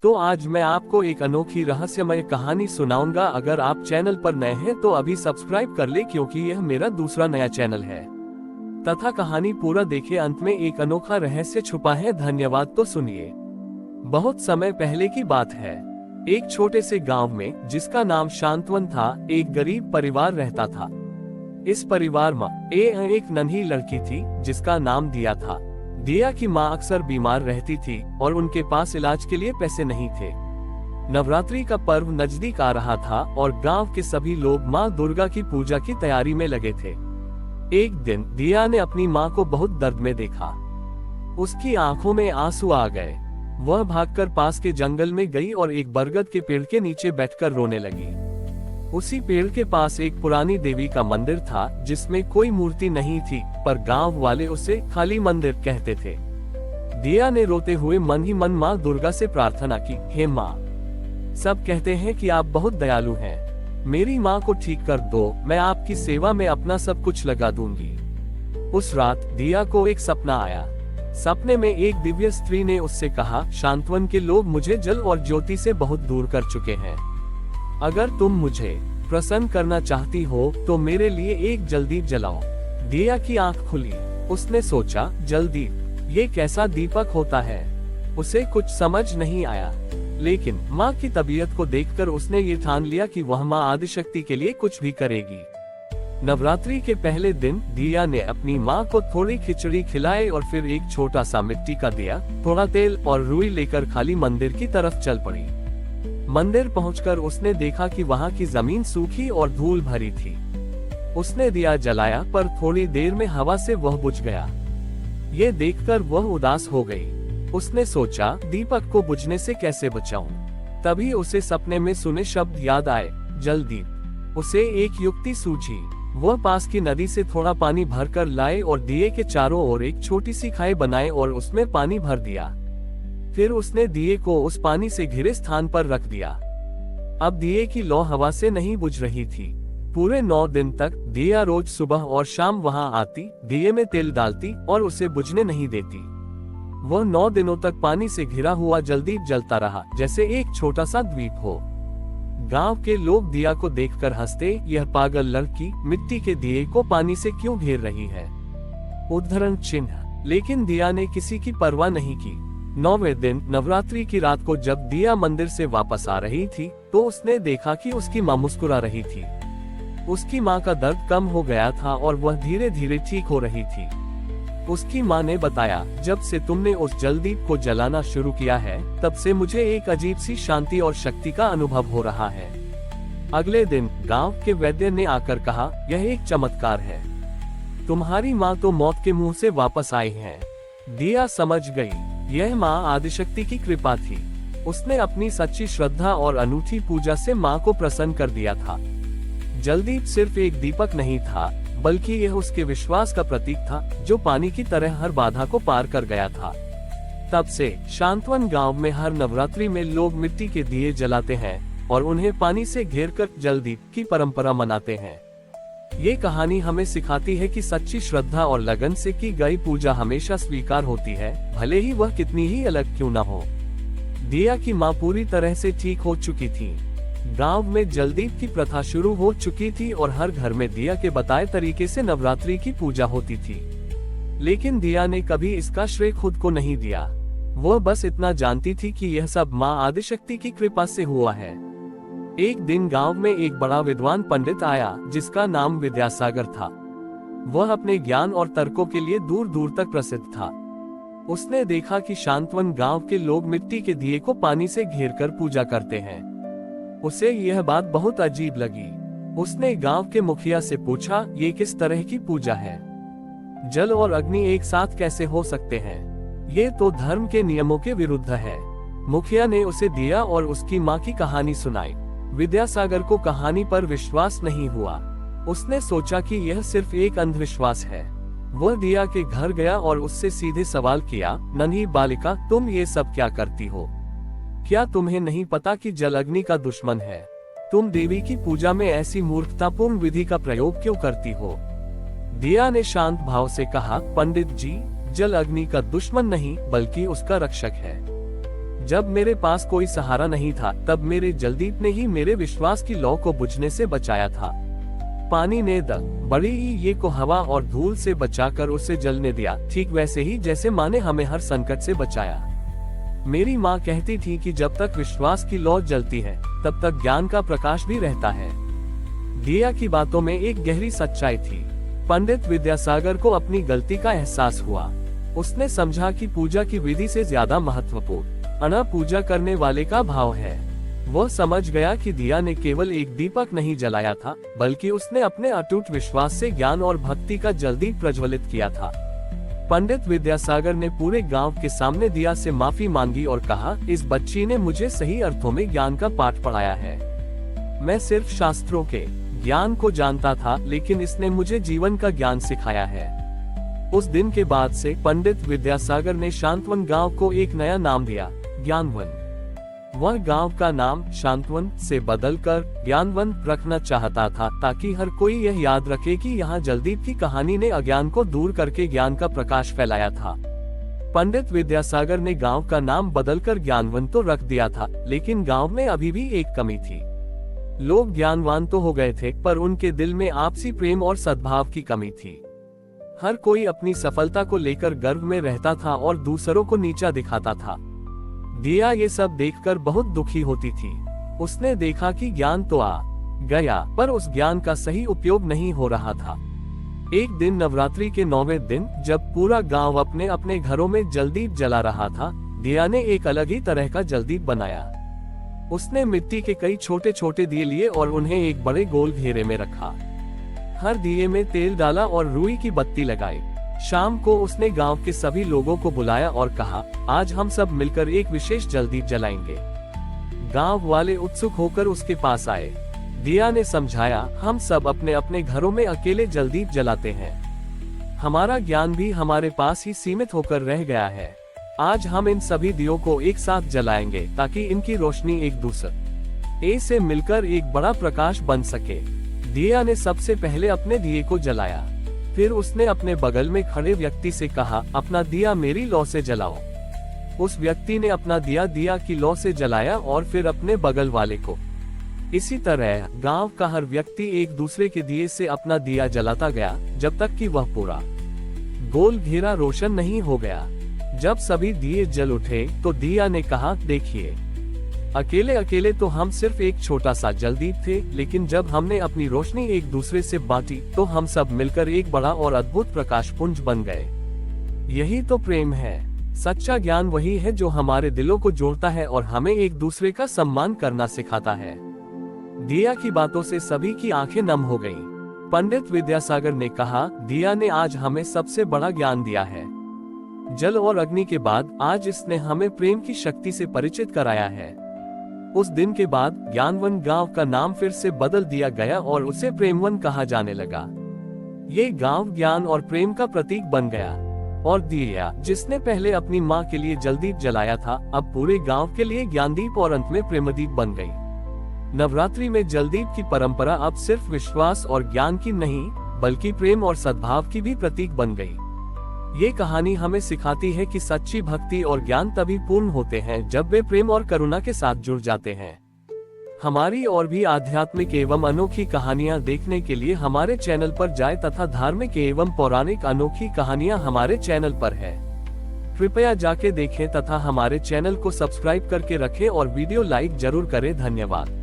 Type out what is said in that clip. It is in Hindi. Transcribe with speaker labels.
Speaker 1: तो आज मैं आपको एक अनोखी रहस्यमय कहानी सुनाऊंगा। अगर आप चैनल पर नए हैं तो अभी सब्सक्राइब कर ले, क्योंकि यह मेरा दूसरा नया चैनल है। तथा कहानी पूरा देखे, अंत में एक अनोखा रहस्य छुपा है। धन्यवाद। तो सुनिए। बहुत समय पहले की बात है। एक छोटे से गांव में, जिसका नाम शांतवन था, एक गरीब परिवार रहता था। इस परिवार में एक नन्ही लड़की थी जिसका नाम दिया था। दिया की माँ अक्सर बीमार रहती थी और उनके पास इलाज के लिए पैसे नहीं थे। नवरात्रि का पर्व नजदीक आ रहा था और गांव के सभी लोग माँ दुर्गा की पूजा की तैयारी में लगे थे। एक दिन दिया ने अपनी माँ को बहुत दर्द में देखा। उसकी आंखों में आंसू आ गए। वह भागकर पास के जंगल में गई और एक बरगद के पेड़ के नीचे बैठकर रोने लगी। उसी पेड़ के पास एक पुरानी देवी का मंदिर था, जिसमें कोई मूर्ति नहीं थी, पर गांव वाले उसे खाली मंदिर कहते थे। दिया ने रोते हुए मन ही मन माँ दुर्गा से प्रार्थना की, हे माँ, सब कहते हैं कि आप बहुत दयालु हैं। मेरी माँ को ठीक कर दो, मैं आपकी सेवा में अपना सब कुछ लगा दूंगी। उस रात दिया को एक सपना आया। सपने में एक दिव्य स्त्री ने उससे कहा, शांतवन के लोग मुझे जल और ज्योति से बहुत दूर कर चुके हैं। अगर तुम मुझे प्रसन्न करना चाहती हो तो मेरे लिए एक जलदीप जलाओ। दिया की आंख खुली। उसने सोचा, जलदीप, ये कैसा दीपक होता है? उसे कुछ समझ नहीं आया, लेकिन माँ की तबीयत को देखकर उसने ये ठान लिया कि वह माँ आदिशक्ति के लिए कुछ भी करेगी। नवरात्रि के पहले दिन दिया ने अपनी माँ को थोड़ी खिचड़ी खिलाई और फिर एक छोटा सा मिट्टी का दिया, थोड़ा तेल और रुई लेकर खाली मंदिर की तरफ चल पड़ी। मंदिर पहुंचकर उसने देखा कि वहां की जमीन सूखी और धूल भरी थी। उसने दिया जलाया, पर थोड़ी देर में हवा से वह बुझ गया। ये देखकर वह उदास हो गई। उसने सोचा, दीपक को बुझने से कैसे बचाऊं? तभी उसे सपने में सुने शब्द याद आए, जलदीप। उसे एक युक्ति सूझी। वह पास की नदी से थोड़ा पानी भरकर लाए और दिए के चारों ओर एक छोटी सी खाई बनाए और उसमें पानी भर दिया। फिर उसने दिए को उस पानी से घिरे स्थान पर रख दिया। अब दिए की लौ हवा से नहीं बुझ रही थी। पूरे 9 दिन तक दिया रोज सुबह और शाम वहां आती, दिए में तेल डालती और उसे बुझने नहीं देती। वह 9 दिनों तक पानी से घिरा हुआ जलदीप जलता रहा, जैसे एक छोटा सा द्वीप हो। गांव के लोग दिया को देखकर हंसते, यह पागल लड़की मिट्टी के दिए को पानी से क्यों घेर रही है? उद्धरण चिन्ह। लेकिन दिया ने किसी की परवाह नहीं की। 9वें दिन नवरात्रि की रात को जब दिया मंदिर से वापस आ रही थी, तो उसने देखा कि उसकी माँ मुस्कुरा रही थी। उसकी माँ का दर्द कम हो गया था और वह धीरे धीरे ठीक हो रही थी। उसकी माँ ने बताया, जब से तुमने उस जलदीप को जलाना शुरू किया है, तब से मुझे एक अजीब सी शांति और शक्ति का अनुभव हो रहा है। अगले दिन गांव के वैद्य ने आकर कहा, यह एक चमत्कार है। तुम्हारी माँ तो मौत के मुंह से वापस आई है। दिया समझ गई, यह माँ आदिशक्ति की कृपा थी। उसने अपनी सच्ची श्रद्धा और अनूठी पूजा से माँ को प्रसन्न कर दिया था। जलदीप सिर्फ एक दीपक नहीं था, बल्कि यह उसके विश्वास का प्रतीक था, जो पानी की तरह हर बाधा को पार कर गया था। तब से शांतवन गांव में हर नवरात्रि में लोग मिट्टी के दिए जलाते हैं और उन्हें पानी से घेरकर जलदीप की परंपरा मनाते हैं। ये कहानी हमें सिखाती है कि सच्ची श्रद्धा और लगन से की गई पूजा हमेशा स्वीकार होती है, भले ही वह कितनी ही अलग क्यों न हो। दिया की माँ पूरी तरह से ठीक हो चुकी थी। गांव में जलदीप की प्रथा शुरू हो चुकी थी और हर घर में दिया के बताए तरीके से नवरात्रि की पूजा होती थी। लेकिन दिया ने कभी इसका श्रेय खुद को नहीं दिया। वह बस इतना जानती थी कि यह सब माँ आदिशक्ति की कृपा से हुआ है। एक दिन गांव में एक बड़ा विद्वान पंडित आया, जिसका नाम विद्यासागर था। वह अपने ज्ञान और तर्कों के लिए दूर दूर तक प्रसिद्ध था। उसने देखा कि शांतवन गांव के लोग मिट्टी के दिए को पानी से घेरकर पूजा करते हैं। उसे यह बात बहुत अजीब लगी। उसने गांव के मुखिया से पूछा, ये किस तरह की पूजा है? जल और अग्नि एक साथ कैसे हो सकते हैं? ये तो धर्म के नियमों के विरुद्ध है। मुखिया ने उसे दिया और उसकी माँ की कहानी सुनाई। विद्यासागर को कहानी पर विश्वास नहीं हुआ। उसने सोचा कि यह सिर्फ एक अंधविश्वास है। वह दिया के घर गया और उससे सीधे सवाल किया, नन्ही बालिका, तुम ये सब क्या करती हो? क्या तुम्हें नहीं पता कि जल अग्नि का दुश्मन है? तुम देवी की पूजा में ऐसी मूर्खतापूर्ण विधि का प्रयोग क्यों करती हो? दिया ने शांत भाव से कहा, पंडित जी, जल अग्नि का दुश्मन नहीं, बल्कि उसका रक्षक है। जब मेरे पास कोई सहारा नहीं था, तब मेरे जलदीप ने ही मेरे विश्वास की लौ को बुझने से बचाया था। पानी ने बड़ी ये को हवा और धूल से बचाकर उसे जलने दिया, ठीक वैसे ही जैसे माँ ने हमें हर संकट से बचाया। मेरी माँ कहती थी कि जब तक विश्वास की लौ जलती है, तब तक ज्ञान का प्रकाश भी रहता है। दिया की बातों में एक गहरी सच्चाई थी। पंडित विद्यासागर को अपनी गलती का एहसास हुआ। उसने समझा कि पूजा की विधि से ज्यादा महत्वपूर्ण पूजा करने वाले का भाव है। वह समझ गया कि दिया ने केवल एक दीपक नहीं जलाया था, बल्कि उसने अपने अटूट विश्वास से ज्ञान और भक्ति का जल्दी प्रज्वलित किया था। पंडित विद्यासागर ने पूरे गांव के सामने दिया से माफी मांगी और कहा, इस बच्ची ने मुझे सही अर्थों में ज्ञान का पाठ पढ़ाया है। मैं सिर्फ शास्त्रों के ज्ञान को जानता था, लेकिन इसने मुझे जीवन का ज्ञान सिखाया है। उस दिन के बाद से पंडित विद्यासागर ने शांतवन गांव को एक नया नाम दिया, ज्ञानवन। वह गांव का नाम शांतवन से बदलकर ज्ञानवन रखना चाहता था, ताकि हर कोई यह याद रखे कि यहाँ जलदीप की कहानी ने अज्ञान को दूर करके ज्ञान का प्रकाश फैलाया था। पंडित विद्यासागर ने गांव का नाम बदलकर ज्ञानवन तो रख दिया था, लेकिन गांव में अभी भी एक कमी थी। लोग ज्ञानवान तो हो गए थे, पर उनके दिल में आपसी प्रेम और सद्भाव की कमी थी। हर कोई अपनी सफलता को लेकर गर्व में रहता था और दूसरों को नीचा दिखाता था। दिया ये सब देखकर बहुत दुखी होती थी। उसने देखा कि ज्ञान तो आ गया, पर उस ज्ञान का सही उपयोग नहीं हो रहा था। एक दिन नवरात्रि के 9वें दिन, जब पूरा गांव अपने अपने घरों में जलदीप जला रहा था, दिया ने एक अलग ही तरह का जलदीप बनाया। उसने मिट्टी के कई छोटे छोटे दिए लिए और उन्हें एक बड़े गोल घेरे में रखा। हर दिए में तेल डाला और रुई की बत्ती लगाई। शाम को उसने गांव के सभी लोगों को बुलाया और कहा, आज हम सब मिलकर एक विशेष जलदीप जलाएंगे। गांव वाले उत्सुक होकर उसके पास आए। दिया ने समझाया, हम सब अपने अपने घरों में अकेले जलदीप जलाते हैं। हमारा ज्ञान भी हमारे पास ही सीमित होकर रह गया है। आज हम इन सभी दियों को एक साथ जलाएंगे, ताकि इनकी रोशनी एक दूसरे से मिलकर एक बड़ा प्रकाश बन सके। दिया ने सबसे पहले अपने दिए को जलाया। फिर उसने अपने बगल में खड़े व्यक्ति से कहा, अपना दिया मेरी लौ से जलाओ। उस व्यक्ति ने अपना दिया दिया की लौ से जलाया और फिर अपने बगल वाले को। इसी तरह गांव का हर व्यक्ति एक दूसरे के दिए से अपना दिया जलाता गया, जब तक कि वह पूरा गोल घेरा रोशन नहीं हो गया। जब सभी दिए जल उठे तो दिया ने कहा, देखिए, अकेले अकेले तो हम सिर्फ एक छोटा सा जलदीप थे, लेकिन जब हमने अपनी रोशनी एक दूसरे से बांटी तो हम सब मिलकर एक बड़ा और अद्भुत प्रकाश पुंज बन गए। यही तो प्रेम है। सच्चा ज्ञान वही है जो हमारे दिलों को जोड़ता है और हमें एक दूसरे का सम्मान करना सिखाता है। दिया की बातों से सभी की आंखें नम हो गईं। पंडित विद्यासागर ने कहा, दिया ने आज हमें सबसे बड़ा ज्ञान दिया है। जल और अग्नि के बाद आज इसने हमें प्रेम की शक्ति से परिचित कराया है। उस दिन के बाद ज्ञानवन गांव का नाम फिर से बदल दिया गया और उसे प्रेमवन कहा जाने लगा। ये गांव ज्ञान और प्रेम का प्रतीक बन गया। और दिया, जिसने पहले अपनी माँ के लिए जलदीप जलाया था, अब पूरे गांव के लिए ज्ञानदीप और अंत में प्रेमदीप बन गई। नवरात्रि में जलदीप की परंपरा अब सिर्फ विश्वास और ज्ञान की नहीं, बल्कि प्रेम और सद्भाव की भी प्रतीक बन गई। ये कहानी हमें सिखाती है कि सच्ची भक्ति और ज्ञान तभी पूर्ण होते हैं जब वे प्रेम और करुणा के साथ जुड़ जाते हैं। हमारी और भी आध्यात्मिक एवं अनोखी कहानियाँ देखने के लिए हमारे चैनल पर जाएं तथा धार्मिक एवं पौराणिक अनोखी कहानियाँ हमारे चैनल पर है। कृपया जाके देखें तथा हमारे चैनल को सब्सक्राइब करके रखें और वीडियो लाइक जरूर करें। धन्यवाद।